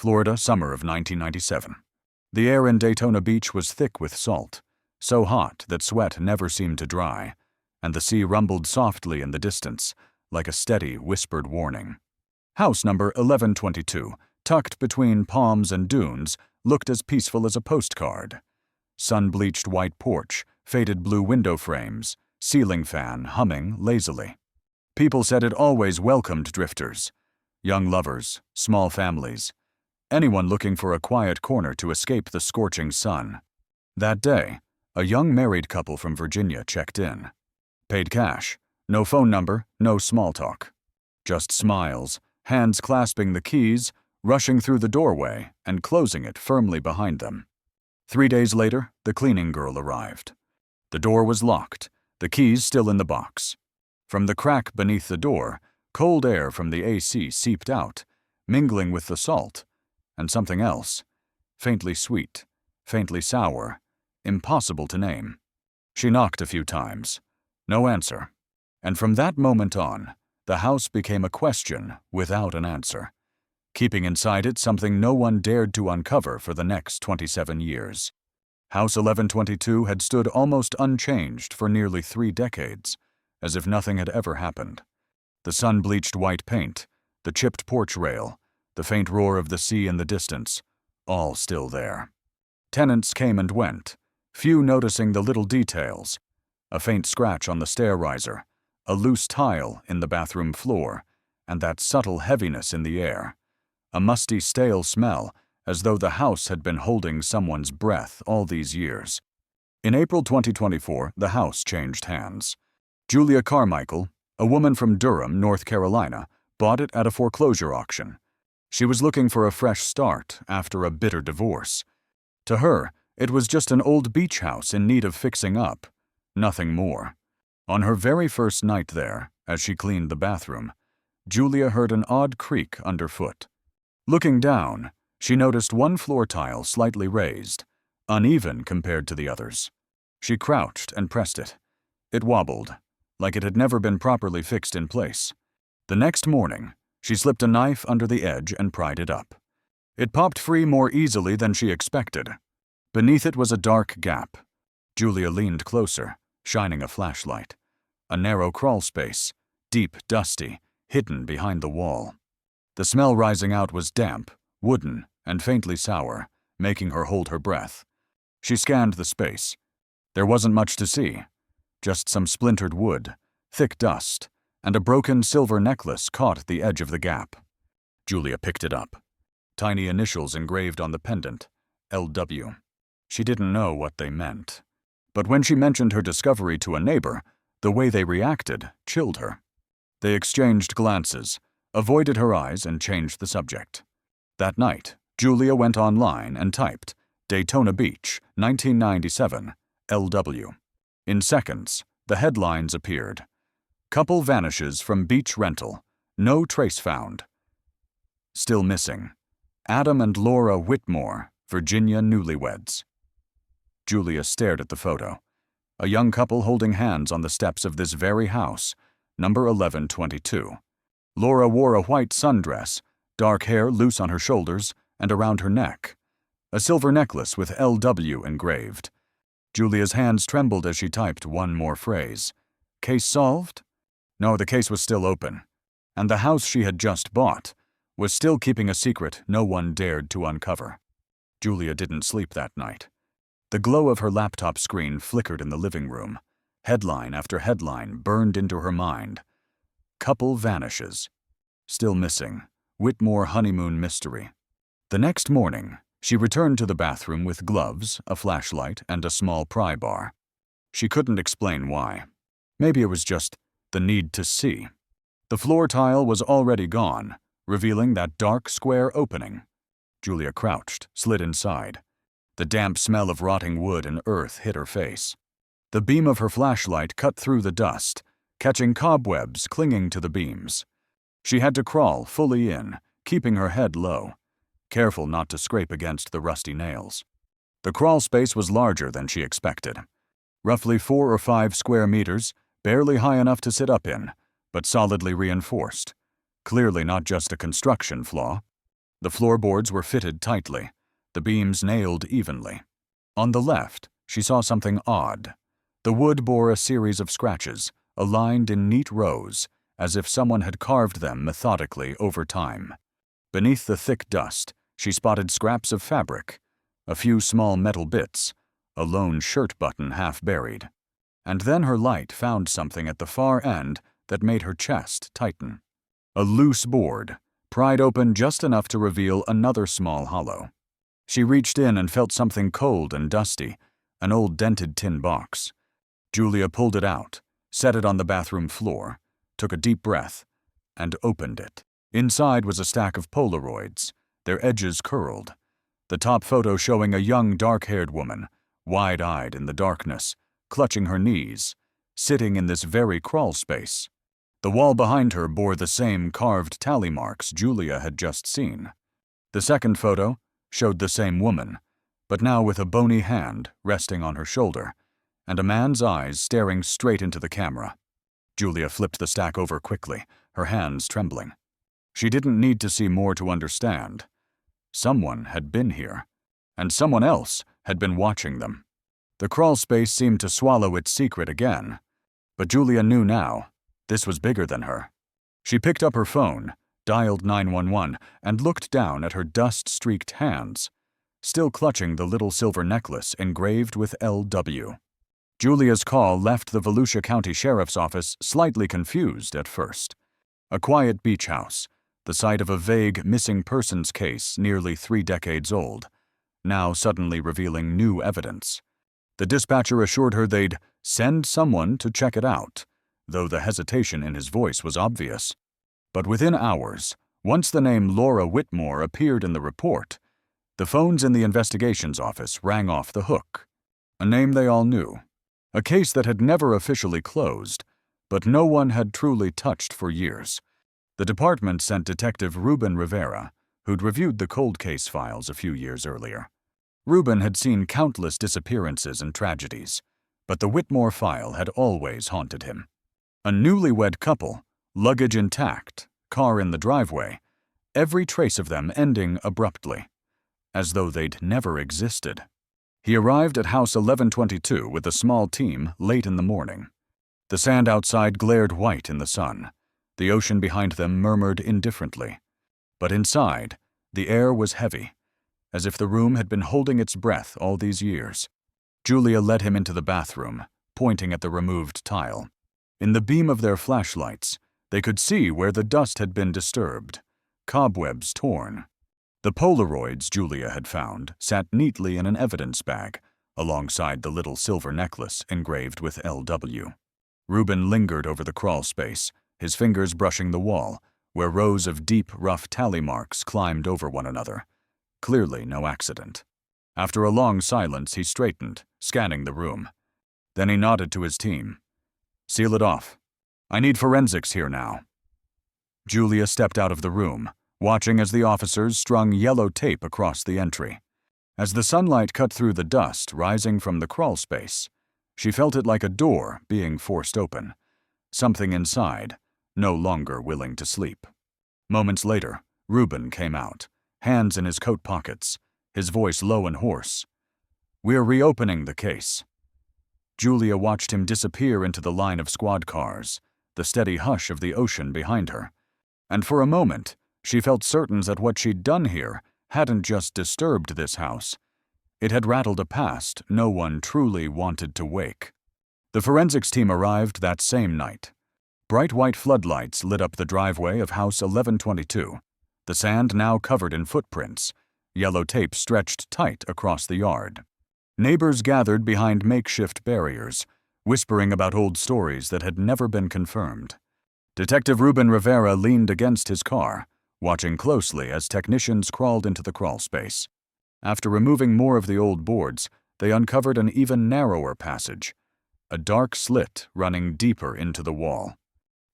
Florida, summer of 1997. The air in Daytona Beach was thick with salt, so hot that sweat never seemed to dry, and the sea rumbled softly in the distance, like a steady, whispered warning. House number 1122, tucked between palms and dunes, looked as peaceful as a postcard. Sun-bleached white porch, faded blue window frames, ceiling fan humming lazily. People said it always welcomed drifters, young lovers, small families, anyone looking for a quiet corner to escape the scorching sun. That day, a young married couple from Virginia checked in. Paid cash, no phone number, no small talk. Just smiles, hands clasping the keys, rushing through the doorway and closing it firmly behind them. 3 days later, the cleaning girl arrived. The door was locked, the keys still in the box. From the crack beneath the door, cold air from the AC seeped out, mingling with the salt, and something else, faintly sweet, faintly sour, impossible to name. She knocked a few times. No answer. And from that moment on, the house became a question without an answer, keeping inside it something no one dared to uncover for the next 27 years. House 1122 had stood almost unchanged for nearly 3 decades, as if nothing had ever happened. The sun-bleached white paint, the chipped porch rail, the faint roar of the sea in the distance, all still there. Tenants came and went, few noticing the little details: a faint scratch on the stair riser, a loose tile in the bathroom floor, and that subtle heaviness in the air, a musty, stale smell, as though the house had been holding someone's breath all these years. In April 2024, the house changed hands. Julia Carmichael, a woman from Durham, North Carolina, bought it at a foreclosure auction. She was looking for a fresh start after a bitter divorce. To her, it was just an old beach house in need of fixing up, nothing more. On her very first night there, as she cleaned the bathroom, Julia heard an odd creak underfoot. Looking down, she noticed one floor tile slightly raised, uneven compared to the others. She crouched and pressed it. It wobbled, like it had never been properly fixed in place. The next morning, she slipped a knife under the edge and pried it up. It popped free more easily than she expected. Beneath it was a dark gap. Julia leaned closer, shining a flashlight. A narrow crawl space, deep, dusty, hidden behind the wall. The smell rising out was damp, wooden, and faintly sour, making her hold her breath. She scanned the space. There wasn't much to see, just some splintered wood, thick dust, and a broken silver necklace caught at the edge of the gap. Julia picked it up. Tiny initials engraved on the pendant, LW. She didn't know what they meant. But when she mentioned her discovery to a neighbor, the way they reacted chilled her. They exchanged glances, avoided her eyes, and changed the subject. That night, Julia went online and typed, Daytona Beach, 1997, LW. In seconds, the headlines appeared. Couple vanishes from beach rental. No trace found. Still missing. Adam and Laura Whitmore, Virginia newlyweds. Julia stared at the photo. A young couple holding hands on the steps of this very house, number 1122. Laura wore a white sundress, dark hair loose on her shoulders and around her neck. A silver necklace with LW engraved. Julia's hands trembled as she typed one more phrase. Case solved? No, the case was still open. And the house she had just bought was still keeping a secret no one dared to uncover. Julia didn't sleep that night. The glow of her laptop screen flickered in the living room. Headline after headline burned into her mind. Couple vanishes. Still missing. Whitmore honeymoon mystery. The next morning, she returned to the bathroom with gloves, a flashlight, and a small pry bar. She couldn't explain why. Maybe it was just the need to see. The floor tile was already gone, revealing that dark square opening. Julia crouched, slid inside. The damp smell of rotting wood and earth hit her face. The beam of her flashlight cut through the dust, catching cobwebs clinging to the beams. She had to crawl fully in, keeping her head low, careful not to scrape against the rusty nails. The crawl space was larger than she expected. Roughly 4 or 5 square meters, barely high enough to sit up in, but solidly reinforced. Clearly not just a construction flaw. The floorboards were fitted tightly, the beams nailed evenly. On the left, she saw something odd. The wood bore a series of scratches, aligned in neat rows, as if someone had carved them methodically over time. Beneath the thick dust, she spotted scraps of fabric, a few small metal bits, a lone shirt button half buried. And then her light found something at the far end that made her chest tighten. A loose board, pried open just enough to reveal another small hollow. She reached in and felt something cold and dusty, an old dented tin box. Julia pulled it out, set it on the bathroom floor, took a deep breath, and opened it. Inside was a stack of Polaroids, their edges curled. The top photo showing a young dark-haired woman, wide-eyed in the darkness, clutching her knees, sitting in this very crawl space. The wall behind her bore the same carved tally marks Julia had just seen. The second photo showed the same woman, but now with a bony hand resting on her shoulder, and a man's eyes staring straight into the camera. Julia flipped the stack over quickly, her hands trembling. She didn't need to see more to understand. Someone had been here, and someone else had been watching them. The crawl space seemed to swallow its secret again, but Julia knew now this was bigger than her. She picked up her phone, dialed 911, and looked down at her dust-streaked hands, still clutching the little silver necklace engraved with LW. Julia's call left the Volusia County Sheriff's Office slightly confused at first. A quiet beach house, the site of a vague missing persons case nearly 3 decades old, now suddenly revealing new evidence. The dispatcher assured her they'd send someone to check it out, though the hesitation in his voice was obvious. But within hours, once the name Laura Whitmore appeared in the report, the phones in the investigations office rang off the hook. A name they all knew. A case that had never officially closed, but no one had truly touched for years. The department sent Detective Ruben Rivera, who'd reviewed the cold case files a few years earlier. Ruben had seen countless disappearances and tragedies, but the Whitmore file had always haunted him. A newlywed couple, luggage intact, car in the driveway, every trace of them ending abruptly, as though they'd never existed. He arrived at House 1122 with a small team late in the morning. The sand outside glared white in the sun. The ocean behind them murmured indifferently. But inside, the air was heavy, as if the room had been holding its breath all these years. Julia led him into the bathroom, pointing at the removed tile. In the beam of their flashlights, they could see where the dust had been disturbed, cobwebs torn. The Polaroids Julia had found sat neatly in an evidence bag, alongside the little silver necklace engraved with LW. Ruben lingered over the crawl space, his fingers brushing the wall, where rows of deep, rough tally marks climbed over one another. Clearly no accident. After a long silence, he straightened, scanning the room. Then he nodded to his team. "Seal it off. I need forensics here now." Julia stepped out of the room, watching as the officers strung yellow tape across the entry. As the sunlight cut through the dust rising from the crawl space, she felt it like a door being forced open. Something inside, no longer willing to sleep. Moments later, Ruben came out, hands in his coat pockets, his voice low and hoarse. "We're reopening the case." Julia watched him disappear into the line of squad cars, the steady hush of the ocean behind her. And for a moment, she felt certain that what she'd done here hadn't just disturbed this house. It had rattled a past no one truly wanted to wake. The forensics team arrived that same night. Bright white floodlights lit up the driveway of House 1122, the sand now covered in footprints, yellow tape stretched tight across the yard. Neighbors gathered behind makeshift barriers, whispering about old stories that had never been confirmed. Detective Ruben Rivera leaned against his car, watching closely as technicians crawled into the crawl space. After removing more of the old boards, they uncovered an even narrower passage, a dark slit running deeper into the wall.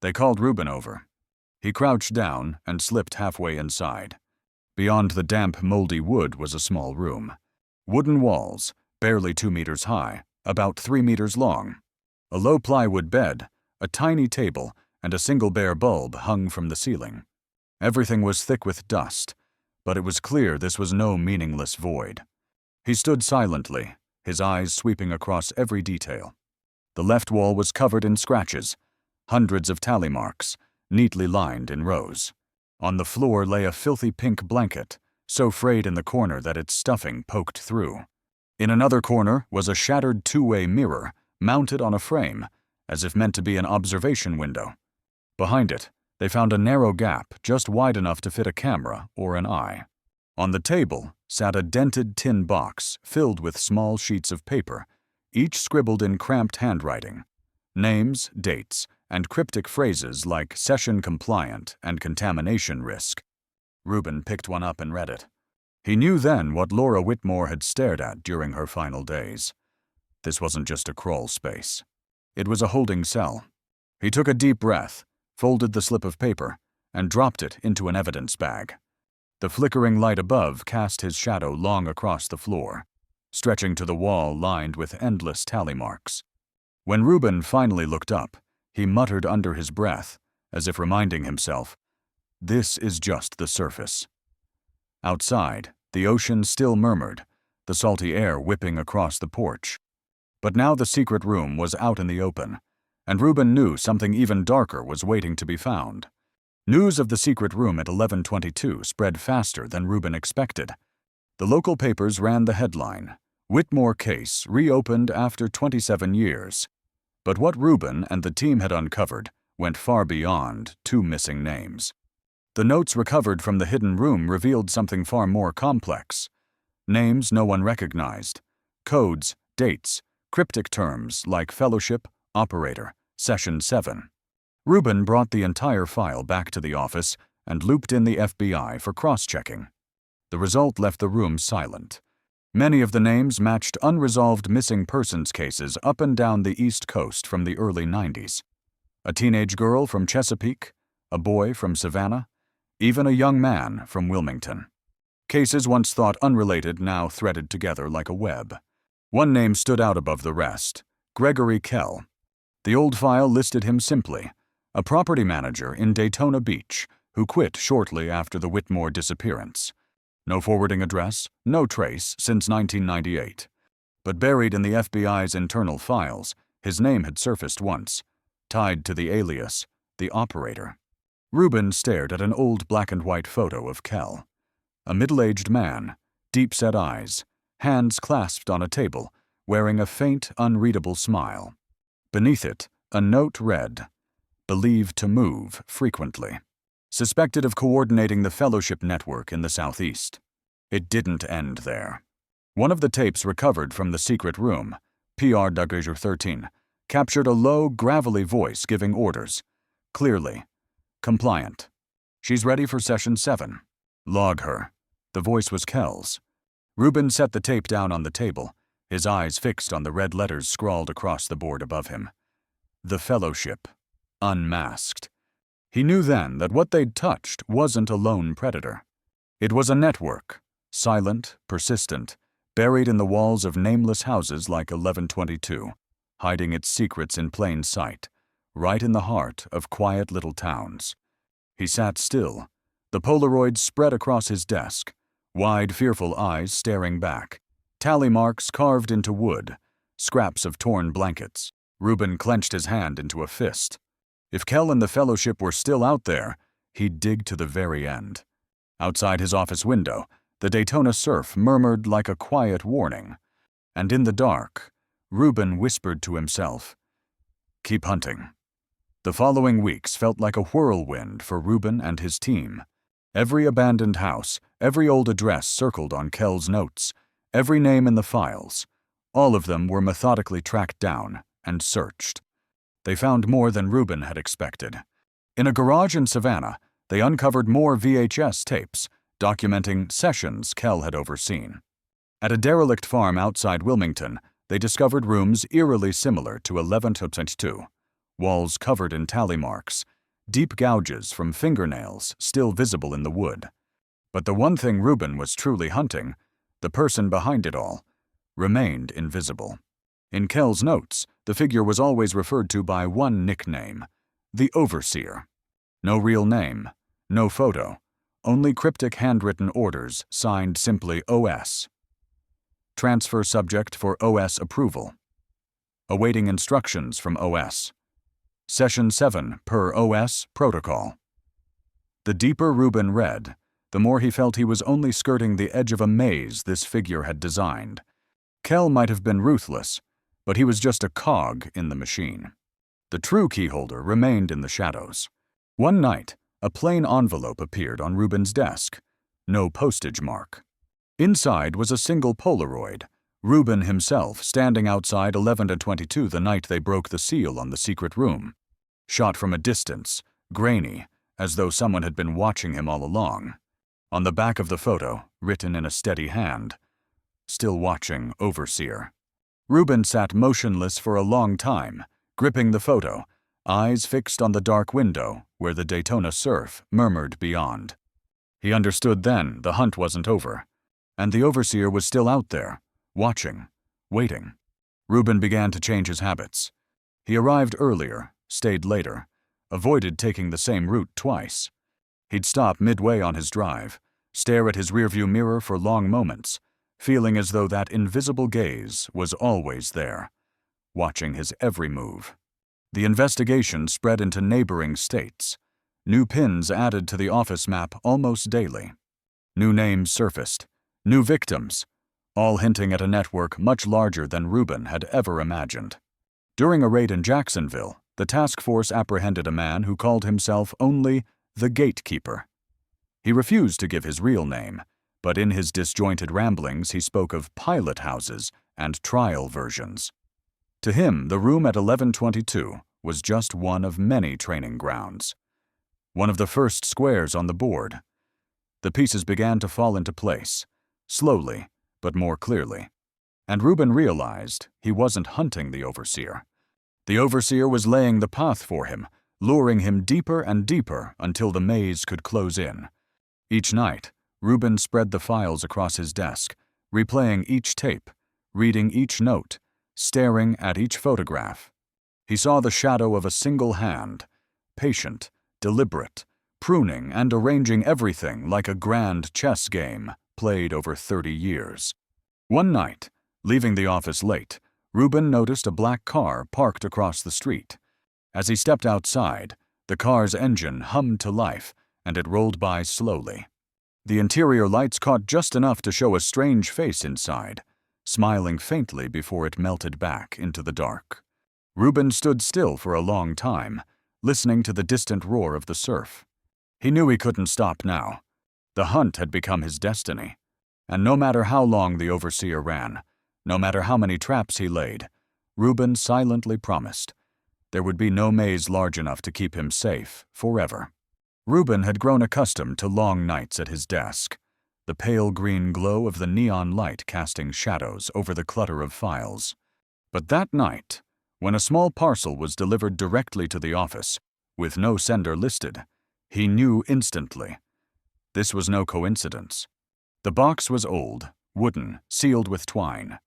They called Ruben over. He crouched down and slipped halfway inside. Beyond the damp, moldy wood was a small room. Wooden walls, barely 2 meters high, about 3 meters long. A low plywood bed, a tiny table, and a single bare bulb hung from the ceiling. Everything was thick with dust, But it was clear this was no meaningless void. He stood silently, his eyes sweeping across every detail. The left wall was covered in scratches, hundreds of tally marks, neatly lined in rows. On the floor lay a filthy pink blanket, so frayed in the corner that its stuffing poked through. In another corner was a shattered two-way mirror, mounted on a frame, as if meant to be an observation window. Behind it, they found a narrow gap just wide enough to fit a camera or an eye. On the table sat a dented tin box filled with small sheets of paper, each scribbled in cramped handwriting. Names, dates, and cryptic phrases like session compliant and contamination risk. Reuben picked one up and read it. He knew then what Laura Whitmore had stared at during her final days. This wasn't just a crawl space. It was a holding cell. He took a deep breath, folded the slip of paper, and dropped it into an evidence bag. The flickering light above cast his shadow long across the floor, stretching to the wall lined with endless tally marks. When Reuben finally looked up, he muttered under his breath, as if reminding himself, "This is just the surface." Outside, the ocean still murmured, the salty air whipping across the porch. But now the secret room was out in the open, and Reuben knew something even darker was waiting to be found. News of the secret room at 1122 spread faster than Reuben expected. The local papers ran the headline, "Whitmore case reopened after 27 years." But what Reuben and the team had uncovered went far beyond two missing names. The notes recovered from the hidden room revealed something far more complex. Names no one recognized, codes, dates, cryptic terms like fellowship, operator, session 7. Reuben brought the entire file back to the office and looped in the FBI for cross-checking. The result left the room silent. Many of the names matched unresolved missing persons cases up and down the East Coast from the early 90s. A teenage girl from Chesapeake, a boy from Savannah, even a young man from Wilmington. Cases once thought unrelated now threaded together like a web. One name stood out above the rest, Gregory Kell. The old file listed him simply, a property manager in Daytona Beach who quit shortly after the Whitmore disappearance. No forwarding address, no trace since 1998. But buried in the FBI's internal files, his name had surfaced once, tied to the alias, the operator. Reuben stared at an old black-and-white photo of Kell. A middle-aged man, deep-set eyes, hands clasped on a table, wearing a faint, unreadable smile. Beneath it, a note read, "Believed to move frequently." Suspected of coordinating the fellowship network in the Southeast. It didn't end there. One of the tapes recovered from the secret room, PR Duggager 13, captured a low, gravelly voice giving orders. Clearly, compliant. "She's ready for session 7. Log her." The voice was Kell's. Reuben set the tape down on the table, his eyes fixed on the red letters scrawled across the board above him. The Fellowship. Unmasked. He knew then that what they'd touched wasn't a lone predator. It was a network, silent, persistent, buried in the walls of nameless houses like 1122, hiding its secrets in plain sight, right in the heart of quiet little towns. He sat still, the Polaroids spread across his desk, wide, fearful eyes staring back, tally marks carved into wood, scraps of torn blankets. Reuben clenched his hand into a fist. If Kell and the Fellowship were still out there, he'd dig to the very end. Outside his office window, the Daytona surf murmured like a quiet warning. And in the dark, Reuben whispered to himself, "Keep hunting." The following weeks felt like a whirlwind for Reuben and his team. Every abandoned house, every old address circled on Kell's notes, every name in the files, all of them were methodically tracked down and searched. They found more than Reuben had expected. In a garage in Savannah, they uncovered more VHS tapes, documenting sessions Kell had overseen. At a derelict farm outside Wilmington, they discovered rooms eerily similar to 1122, walls covered in tally marks, deep gouges from fingernails still visible in the wood. But the one thing Reuben was truly hunting, the person behind it all, remained invisible. In Kell's notes, the figure was always referred to by one nickname, the Overseer. No real name, no photo, only cryptic handwritten orders signed simply OS. Transfer subject for OS approval. Awaiting instructions from OS. Session 7 per OS protocol. The deeper Reuben read, the more he felt he was only skirting the edge of a maze this figure had designed. Kell might have been ruthless, but he was just a cog in the machine. The true keyholder remained in the shadows. One night, a plain envelope appeared on Reuben's desk. No postage mark. Inside was a single Polaroid, Reuben himself standing outside 11-22 the night they broke the seal on the secret room. Shot from a distance, grainy, as though someone had been watching him all along. On the back of the photo, written in a steady hand, "Still watching, Overseer." Reuben sat motionless for a long time, gripping the photo, eyes fixed on the dark window where the Daytona surf murmured beyond. He understood then the hunt wasn't over, and the Overseer was still out there, watching, waiting. Reuben began to change his habits. He arrived earlier, stayed later, avoided taking the same route twice. He'd stop midway on his drive, stare at his rearview mirror for long moments, feeling as though that invisible gaze was always there, watching his every move. The investigation spread into neighboring states. New pins added to the office map almost daily. New names surfaced, new victims, all hinting at a network much larger than Reuben had ever imagined. During a raid in Jacksonville, the task force apprehended a man who called himself only the Gatekeeper. He refused to give his real name, but in his disjointed ramblings he spoke of pilot houses and trial versions. To him, the room at 1122 was just one of many training grounds. One of the first squares on the board. The pieces began to fall into place, slowly, but more clearly. And Reuben realized he wasn't hunting the Overseer. The Overseer was laying the path for him, luring him deeper and deeper until the maze could close in. Each night, Reuben spread the files across his desk, replaying each tape, reading each note, staring at each photograph. He saw the shadow of a single hand, patient, deliberate, pruning and arranging everything like a grand chess game played over 30 years. One night, leaving the office late, Reuben noticed a black car parked across the street. As he stepped outside, the car's engine hummed to life, and it rolled by slowly. The interior lights caught just enough to show a strange face inside, smiling faintly before it melted back into the dark. Reuben stood still for a long time, listening to the distant roar of the surf. He knew he couldn't stop now. The hunt had become his destiny, and no matter how long the Overseer ran, no matter how many traps he laid, Reuben silently promised there would be no maze large enough to keep him safe forever. Reuben had grown accustomed to long nights at his desk, the pale green glow of the neon light casting shadows over the clutter of files. But that night, when a small parcel was delivered directly to the office, with no sender listed, he knew instantly. This was no coincidence. The box was old, wooden, sealed with twine.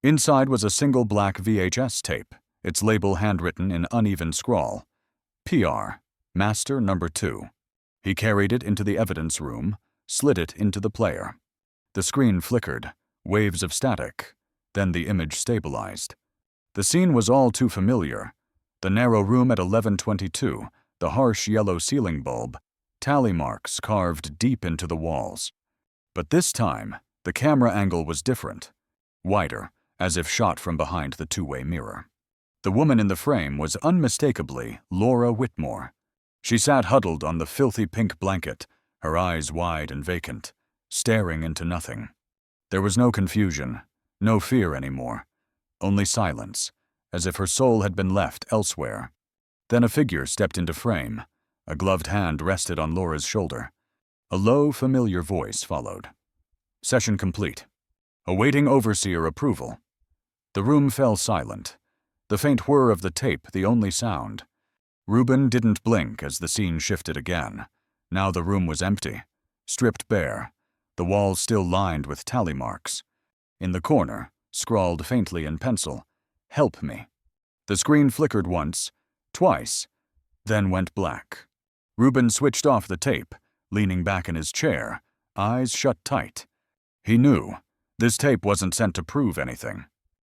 Inside was a single black VHS tape, its label handwritten in uneven scrawl. PR, Master Number 2. He carried it into the evidence room, slid it into the player. The screen flickered, waves of static, then the image stabilized. The scene was all too familiar. The narrow room at 1122, the harsh yellow ceiling bulb, tally marks carved deep into the walls. But this time, the camera angle was different, wider, as if shot from behind the two-way mirror. The woman in the frame was unmistakably Laura Whitmore. She sat huddled on the filthy pink blanket, her eyes wide and vacant, staring into nothing. There was no confusion, no fear anymore, only silence, as if her soul had been left elsewhere. Then a figure stepped into frame. A gloved hand rested on Laura's shoulder. A low, familiar voice followed. Session complete. Awaiting Overseer approval. The room fell silent, the faint whir of the tape the only sound. Reuben didn't blink as the scene shifted again. Now the room was empty, stripped bare, the walls still lined with tally marks. In the corner, scrawled faintly in pencil, "Help me." The screen flickered once, twice, then went black. Reuben switched off the tape, leaning back in his chair, eyes shut tight. He knew this tape wasn't sent to prove anything.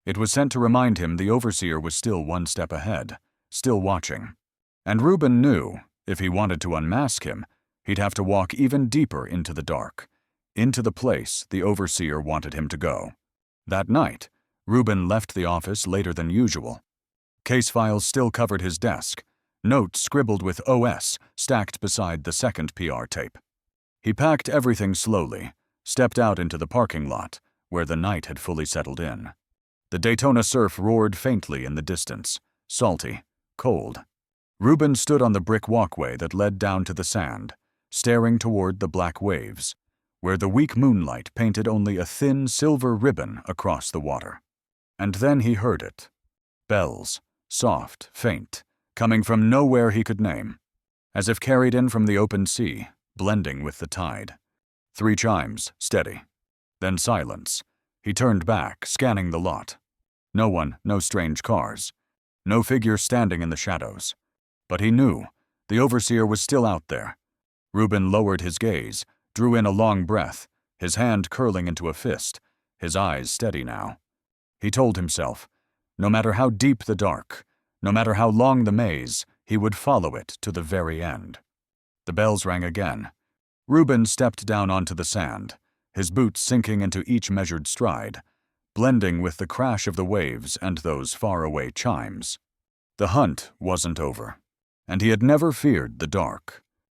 It was sent to remind him the overseer was still one step ahead, still watching. And Reuben knew, if he wanted to unmask him, he'd have to walk even deeper into the dark, into the place the overseer wanted him to go. That night, Reuben left the office later than usual. Case files still covered his desk, notes scribbled with OS stacked beside the second PR tape. He packed everything slowly, stepped out into the parking lot, where the night had fully settled in. The Daytona surf roared faintly in the distance, salty, cold. Reuben stood on the brick walkway that led down to the sand, staring toward the black waves, where the weak moonlight painted only a thin silver ribbon across the water. And then he heard it. Bells, soft, faint, coming from nowhere he could name, as if carried in from the open sea, blending with the tide. 3 chimes, steady. Then silence. He turned back, scanning the lot. No one, no strange cars. No figure standing in the shadows. But he knew the overseer was still out there. Reuben lowered his gaze, drew in a long breath, his hand curling into a fist, his eyes steady now. He told himself, no matter how deep the dark, no matter how long the maze, he would follow it to the very end. The bells rang again. Reuben stepped down onto the sand, his boots sinking into each measured stride, blending with the crash of the waves and those faraway chimes. The hunt wasn't over, and he had never feared the dark.